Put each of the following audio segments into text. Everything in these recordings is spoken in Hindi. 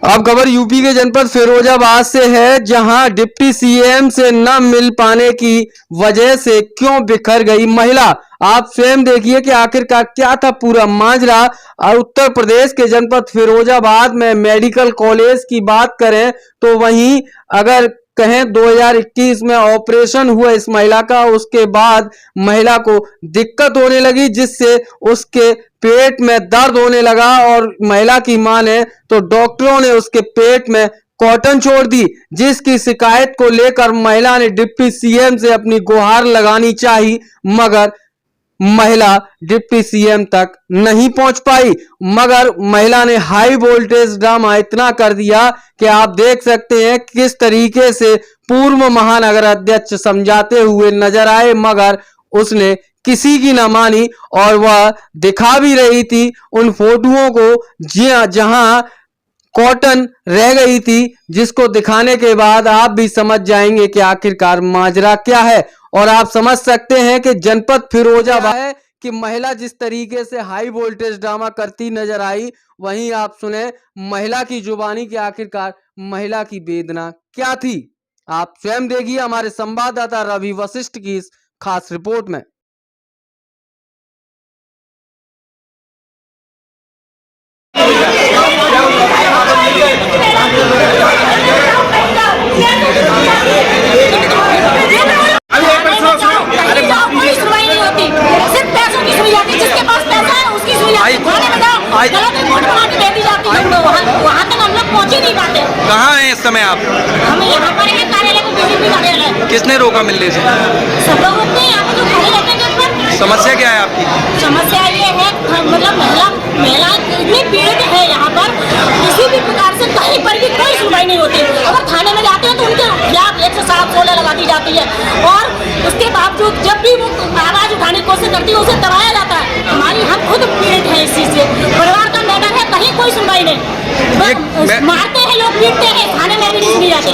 अब खबर यूपी के जनपद फिरोजाबाद से है, जहां डिप्टी सीएम से न मिल पाने की वजह से क्यों बिखर गई महिला। आप स्वयं देखिए कि आखिरकार क्या था पूरा माजरा। और उत्तर प्रदेश के जनपद फिरोजाबाद में मेडिकल कॉलेज की बात करें तो वहीं अगर कहें 2021 में ऑपरेशन हुआ इस महिला का, उसके बाद महिला को दिक्कत होने लगी, जिससे उसके पेट में दर्द होने लगा। और महिला की मां ने तो डॉक्टरों ने उसके पेट में कॉटन छोड़ दी, जिसकी शिकायत को लेकर महिला ने डिप्टी सीएम से अपनी गुहार लगानी चाही, मगर महिला डिप्टी सीएम तक नहीं पहुंच पाई। मगर महिला ने हाई वोल्टेज ड्रामा इतना कर दिया कि आप देख सकते हैं किस तरीके से पूर्व महानगर अध्यक्ष समझाते हुए नजर आए, मगर उसने किसी की ना मानी और वह दिखा भी रही थी उन फोटोओं को जहां कॉटन रह गई थी, जिसको दिखाने के बाद आप भी समझ जाएंगे कि आखिरकार माजरा क्या है। और आप समझ सकते हैं कि जनपद फिरोजाबाद है कि महिला जिस तरीके से हाई वोल्टेज ड्रामा करती नजर आई, वहीं आप सुने महिला की जुबानी कि आखिरकार महिला की वेदना क्या थी। आप स्वयं देखिए हमारे संवाददाता रवि वशिष्ठ की इस खास रिपोर्ट में। कहाँ हैं इस समय आप? हम यहाँ पर हैं, कार्यालय को बीजेपी कार्यालय। किसने रोका मिलने से? सब लोग उठते हैं, यहाँ पे जो खड़े रहते हैं घर पर। समस्या क्या है आपकी? समस्या ये है, मतलब महिलाएं इतनी पीड़ित है यहाँ पर, किसी भी प्रकार से कहीं पर भी कोई सुनवाई नहीं होती। अगर थाने में जाते हैं तो उनके खिलाफ 107-16 लगा दी जाती है, और उसके बावजूद जब भी वो आवाज उठाने की कोशिश करती है उसे दबाया जाता है। हम खुद पीड़ित है इस चीज से, परिवार का मैटर है, कहीं कोई सुनवाई नहीं। मारते हैं लोग, पीटते हैं, थाने में भी नहीं जाते।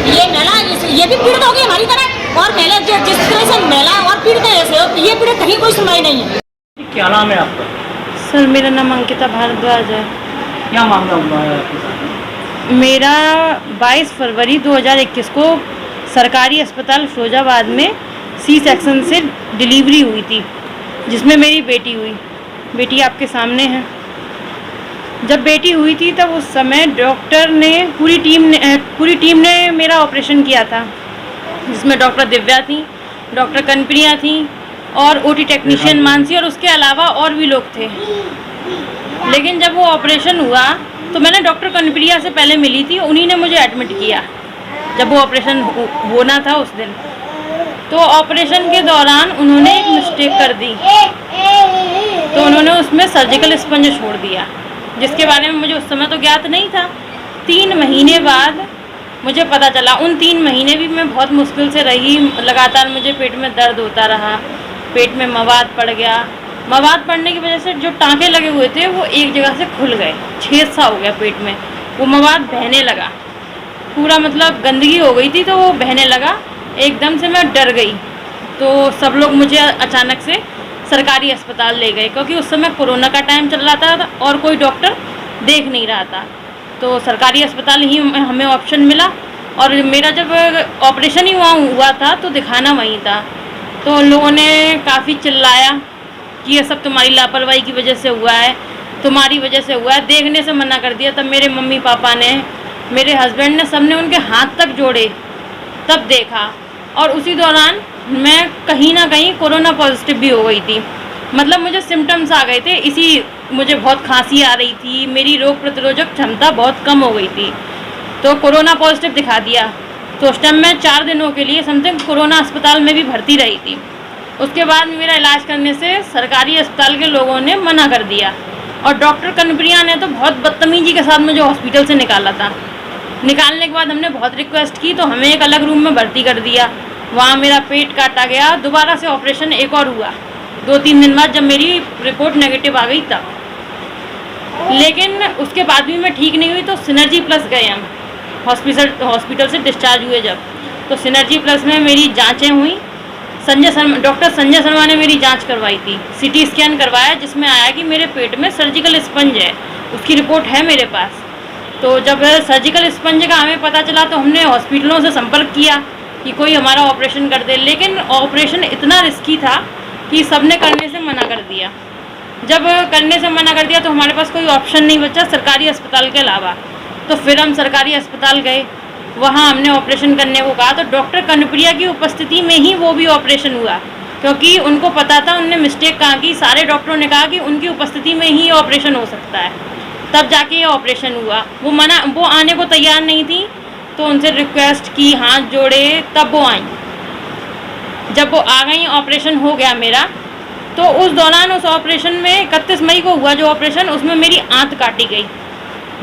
ये महिला ये भी पीड़ित होगी हमारी तरह, और महिला जिस तरह से महिला और पीड़ित है ऐसे, ये पीड़ित कहीं कोई सुनवाई नहीं है। क्या नाम है आपका? सर मेरा नाम अंकिता भारद्वाज है। क्या मामला हुआ है आपके साथ? मेरा 22 फरवरी 2021 को सरकारी अस्पताल फिरोजाबाद में सी सेक्शन से डिलीवरी हुई थी, जिसमें मेरी बेटी हुई। बेटी आपके सामने है। जब बेटी हुई थी तब उस समय डॉक्टर ने पूरी टीम ने मेरा ऑपरेशन किया था, जिसमें डॉक्टर दिव्या थी, डॉक्टर कनप्रिया थी और ओटी टेक्नीशियन मानसी, और उसके अलावा और भी लोग थे। लेकिन जब वो ऑपरेशन हुआ तो मैंने डॉक्टर कनप्रिया से पहले मिली थी, उन्हीं ने मुझे एडमिट किया जब वो ऑपरेशन होना था उस दिन। तो ऑपरेशन के दौरान उन्होंने एक मिस्टेक कर दी, तो उन्होंने उसमें सर्जिकल स्पंज छोड़ दिया, जिसके बारे में मुझे उस समय तो ज्ञात नहीं था। 3 महीने बाद मुझे पता चला। उन 3 महीने भी मैं बहुत मुश्किल से रही, लगातार मुझे पेट में दर्द होता रहा, पेट में मवाद पड़ गया। मवाद पड़ने की वजह से जो टाँके लगे हुए थे वो एक जगह से खुल गए, छेद सा हो गया पेट में, वो मवाद बहने लगा पूरा, मतलब गंदगी हो गई थी तो वो बहने लगा। एकदम से मैं डर गई, तो सब लोग मुझे अचानक से सरकारी अस्पताल ले गए, क्योंकि उस समय कोरोना का टाइम चल रहा था और कोई डॉक्टर देख नहीं रहा था। तो सरकारी अस्पताल ही हमें ऑप्शन मिला, और मेरा जब ऑपरेशन ही हुआ था तो दिखाना वहीं था। तो लोगों ने काफ़ी चिल्लाया कि ये सब तुम्हारी लापरवाही की वजह से हुआ है, तुम्हारी वजह से हुआ है, देखने से मना कर दिया। तब मेरे मम्मी पापा ने, मेरे हस्बैंड ने, सबने उनके हाथ तक जोड़े, तब देखा। और उसी दौरान मैं कहीं ना कहीं कोरोना पॉजिटिव भी हो गई थी, मतलब मुझे सिम्टम्स आ गए थे। मुझे बहुत खांसी आ रही थी, मेरी रोग प्रतिरोधक क्षमता बहुत कम हो गई थी, तो कोरोना पॉजिटिव दिखा दिया। तो उस टाइम मैं 4 दिनों के लिए समथिंग कोरोना अस्पताल में भी भर्ती रही थी। उसके बाद मेरा इलाज करने से सरकारी अस्पताल के लोगों ने मना कर दिया, और डॉक्टर कनप्रिया ने तो बहुत बदतमीजी के साथ मुझे हॉस्पिटल से निकाला था। निकालने के बाद हमने बहुत रिक्वेस्ट की तो हमें एक अलग रूम में भर्ती कर दिया। वहाँ मेरा पेट काटा गया, दोबारा से ऑपरेशन एक और हुआ 2-3 दिन बाद, जब मेरी रिपोर्ट नेगेटिव आ गई तब। लेकिन उसके बाद भी मैं ठीक नहीं हुई, तो सिनर्जी प्लस गए हम, हॉस्पिटल से डिस्चार्ज हुए जब, तो सिनर्जी प्लस में मेरी जांचें हुई। डॉक्टर संजय शर्मा ने मेरी जांच करवाई थी, सीटी स्कैन करवाया, जिसमें आया कि मेरे पेट में सर्जिकल स्पंज है, उसकी रिपोर्ट है मेरे पास। तो जब सर्जिकल स्पंज का हमें पता चला तो हमने हॉस्पिटलों से संपर्क किया कि कोई हमारा ऑपरेशन कर दे, लेकिन ऑपरेशन इतना रिस्की था कि सबने करने से मना कर दिया। जब करने से मना कर दिया तो हमारे पास कोई ऑप्शन नहीं बचा सरकारी अस्पताल के अलावा। तो फिर हम सरकारी अस्पताल गए, वहाँ हमने ऑपरेशन करने को कहा तो डॉक्टर कनप्रिया की उपस्थिति में ही वो भी ऑपरेशन हुआ, क्योंकि उनको पता था, उनने मिस्टेक कहा कि सारे डॉक्टरों ने कहा कि उनकी उपस्थिति में ही ऑपरेशन हो सकता है, तब जाके ये ऑपरेशन हुआ। वो आने को तैयार नहीं थी, तो उनसे रिक्वेस्ट की, हाथ जोड़े, तब वो आई। जब वो आ गई, ऑपरेशन हो गया मेरा। तो उस दौरान उस ऑपरेशन में 31 मई को हुआ जो ऑपरेशन, उसमें मेरी आंत काटी गई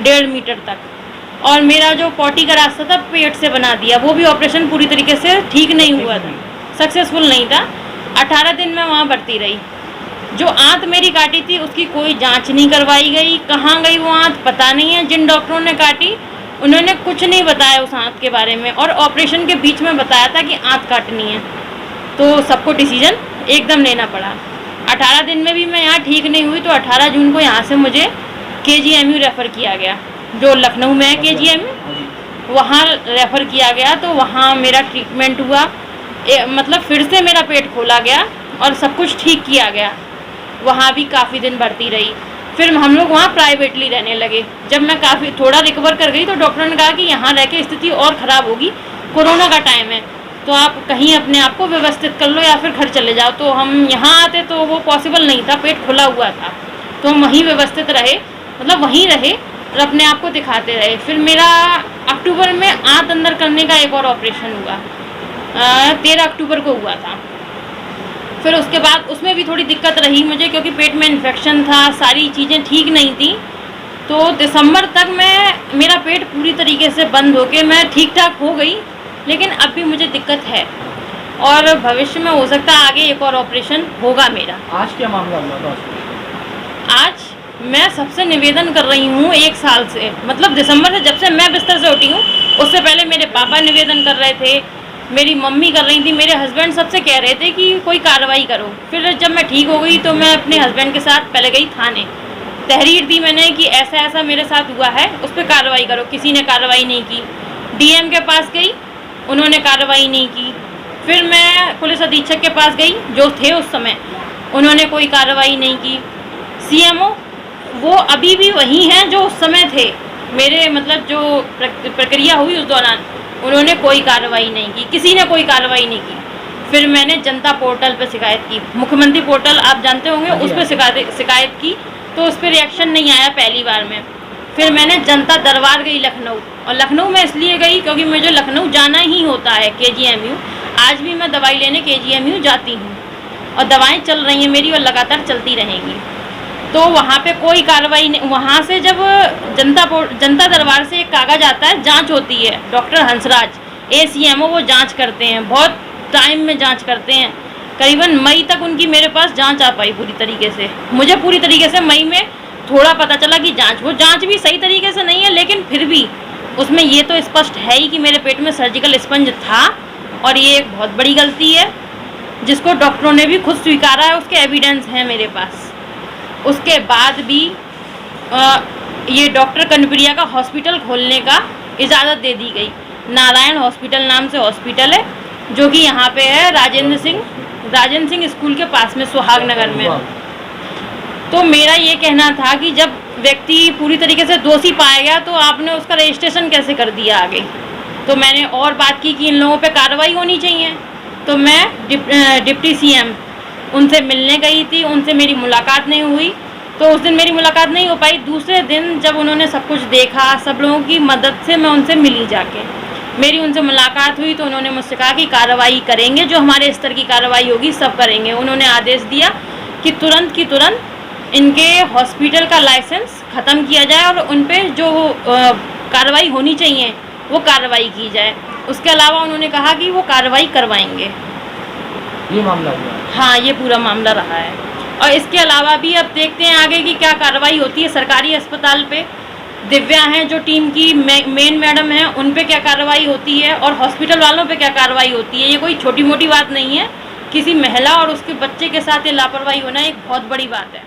1.5 मीटर तक, और मेरा जो पॉटी का रास्ता था पेट से बना दिया। वो भी ऑपरेशन पूरी तरीके से ठीक नहीं हुआ था, सक्सेसफुल नहीं था। 18 दिन मैं वहाँ भर्ती रही। जो आंत मेरी काटी थी उसकी कोई जांच नहीं करवाई गई, कहाँ गई वो आंत पता नहीं है। जिन डॉक्टरों ने काटी उन्होंने कुछ नहीं बताया उस आंत के बारे में, और ऑपरेशन के बीच में बताया था कि आंत काटनी है। तो सबको डिसीजन एकदम लेना पड़ा। 18 दिन में भी मैं यहाँ ठीक नहीं हुई, तो 18 जून को यहाँ से मुझे KGMU रेफ़र किया गया, जो लखनऊ में है KGMU, वहाँ रेफ़र किया गया। तो वहाँ मेरा ट्रीटमेंट हुआ, मतलब फिर से मेरा पेट खोला गया और सब कुछ ठीक किया गया। वहाँ भी काफ़ी दिन भर्ती रही। फिर हम लोग वहाँ प्राइवेटली रहने लगे। जब मैं काफ़ी थोड़ा रिकवर कर गई तो डॉक्टर ने कहा कि यहाँ रह के स्थिति और ख़राब होगी, कोरोना का टाइम है, तो आप कहीं अपने आप को व्यवस्थित कर लो या फिर घर चले जाओ। तो हम यहाँ आते तो वो पॉसिबल नहीं था, पेट खुला हुआ था, तो हम वहीं व्यवस्थित रहे, मतलब वहीं रहे और अपने आप को दिखाते रहे। फिर मेरा अक्टूबर में आंत अंदर करने का एक और ऑपरेशन हुआ, 13 अक्टूबर को हुआ था। फिर उसके बाद उसमें भी थोड़ी दिक्कत रही मुझे, क्योंकि पेट में इन्फेक्शन था, सारी चीज़ें ठीक नहीं थी। तो दिसंबर तक मेरा पेट पूरी तरीके से बंद होके मैं ठीक ठाक हो गई, लेकिन अब भी मुझे दिक्कत है और भविष्य में हो सकता है आगे एक और ऑपरेशन होगा मेरा। आज क्या मामला हुआ था? आज मैं सबसे निवेदन कर रही हूँ 1 साल से, मतलब दिसंबर से, जब से मैं बिस्तर से उठी हूँ, उससे पहले मेरे पापा निवेदन कर रहे थे, मेरी मम्मी कर रही थी, मेरे हस्बैंड सबसे कह रहे थे कि कोई कार्रवाई करो। फिर जब मैं ठीक हो गई तो मैं अपने हस्बैंड के साथ पहले गई थाने, तहरीर दी मैंने कि ऐसा ऐसा मेरे साथ हुआ है, उस पर कार्रवाई करो। किसी ने कार्रवाई नहीं की। DM के पास गई, उन्होंने कार्रवाई नहीं की। फिर मैं पुलिस अधीक्षक के पास गई जो थे उस समय, उन्होंने कोई कार्रवाई नहीं की। CMO वो अभी भी वही हैं जो उस समय थे, मेरे मतलब जो प्रक्रिया हुई उस दौरान उन्होंने कोई कार्रवाई नहीं की, किसी ने कोई कार्रवाई नहीं की। फिर मैंने जनता पोर्टल पर शिकायत की, मुख्यमंत्री पोर्टल आप जानते होंगे, उस पर शिकायत की, तो उस पर रिएक्शन नहीं आया पहली बार में। फिर मैंने जनता दरबार गई लखनऊ, और लखनऊ में इसलिए गई क्योंकि मुझे लखनऊ जाना ही होता है KGMU। आज भी मैं दवाई लेने KGMU जाती हूँ और दवाएं चल रही हैं मेरी और लगातार चलती रहेंगी। तो वहाँ पे कोई कार्रवाई नहीं। वहाँ से जब जनता दरबार से एक कागज़ आता है, जांच होती है, डॉक्टर हंसराज ACMO वो जांच करते हैं, बहुत टाइम में जांच करते हैं, करीबन मई तक उनकी मेरे पास जांच आ पाई पूरी तरीके से। मुझे पूरी तरीके से मई में थोड़ा पता चला कि वो जांच भी सही तरीके से नहीं है, लेकिन फिर भी उसमें ये तो स्पष्ट है ही कि मेरे पेट में सर्जिकल स्पंज था, और ये एक बहुत बड़ी गलती है जिसको डॉक्टरों ने भी खुद स्वीकारा है, उसके एविडेंस हैं मेरे पास। उसके बाद भी ये डॉक्टर कनप्रिया का हॉस्पिटल खोलने का इजाज़त दे दी गई। नारायण हॉस्पिटल नाम से हॉस्पिटल है, जो कि यहाँ पे है राजेंद्र सिंह स्कूल के पास में, सुहागनगर में। तो मेरा ये कहना था कि जब व्यक्ति पूरी तरीके से दोषी पाया गया तो आपने उसका रजिस्ट्रेशन कैसे कर दिया आगे। तो मैंने और बात की कि इन लोगों पे कार्रवाई होनी चाहिए। तो मैं डिप्टी CM उनसे मिलने गई थी, उनसे मेरी मुलाकात नहीं हुई। तो उस दिन मेरी मुलाकात नहीं हो पाई। दूसरे दिन जब उन्होंने सब कुछ देखा, सब लोगों की मदद से मैं उनसे मिली, जाके मेरी उनसे मुलाकात हुई, तो उन्होंने मुझसे कहा कि कार्रवाई करेंगे, जो हमारे स्तर की कार्रवाई होगी सब करेंगे। उन्होंने आदेश दिया कि तुरंत की तुरंत इनके हॉस्पिटल का लाइसेंस ख़त्म किया जाए और उन पर जो कार्रवाई होनी चाहिए वो कार्रवाई की जाए। उसके अलावा उन्होंने कहा कि वो कार्रवाई करवाएंगे। ये मामला हुआ? हाँ, ये पूरा मामला रहा है। और इसके अलावा भी अब देखते हैं आगे की क्या कार्रवाई होती है। सरकारी अस्पताल पे दिव्या हैं जो टीम की मेन मैडम हैं, उन पे क्या कार्रवाई होती है और हॉस्पिटल वालों पे क्या कार्रवाई होती है। ये कोई छोटी मोटी बात नहीं है। किसी महिला और उसके बच्चे के साथ ये लापरवाही होना एक बहुत बड़ी बात है।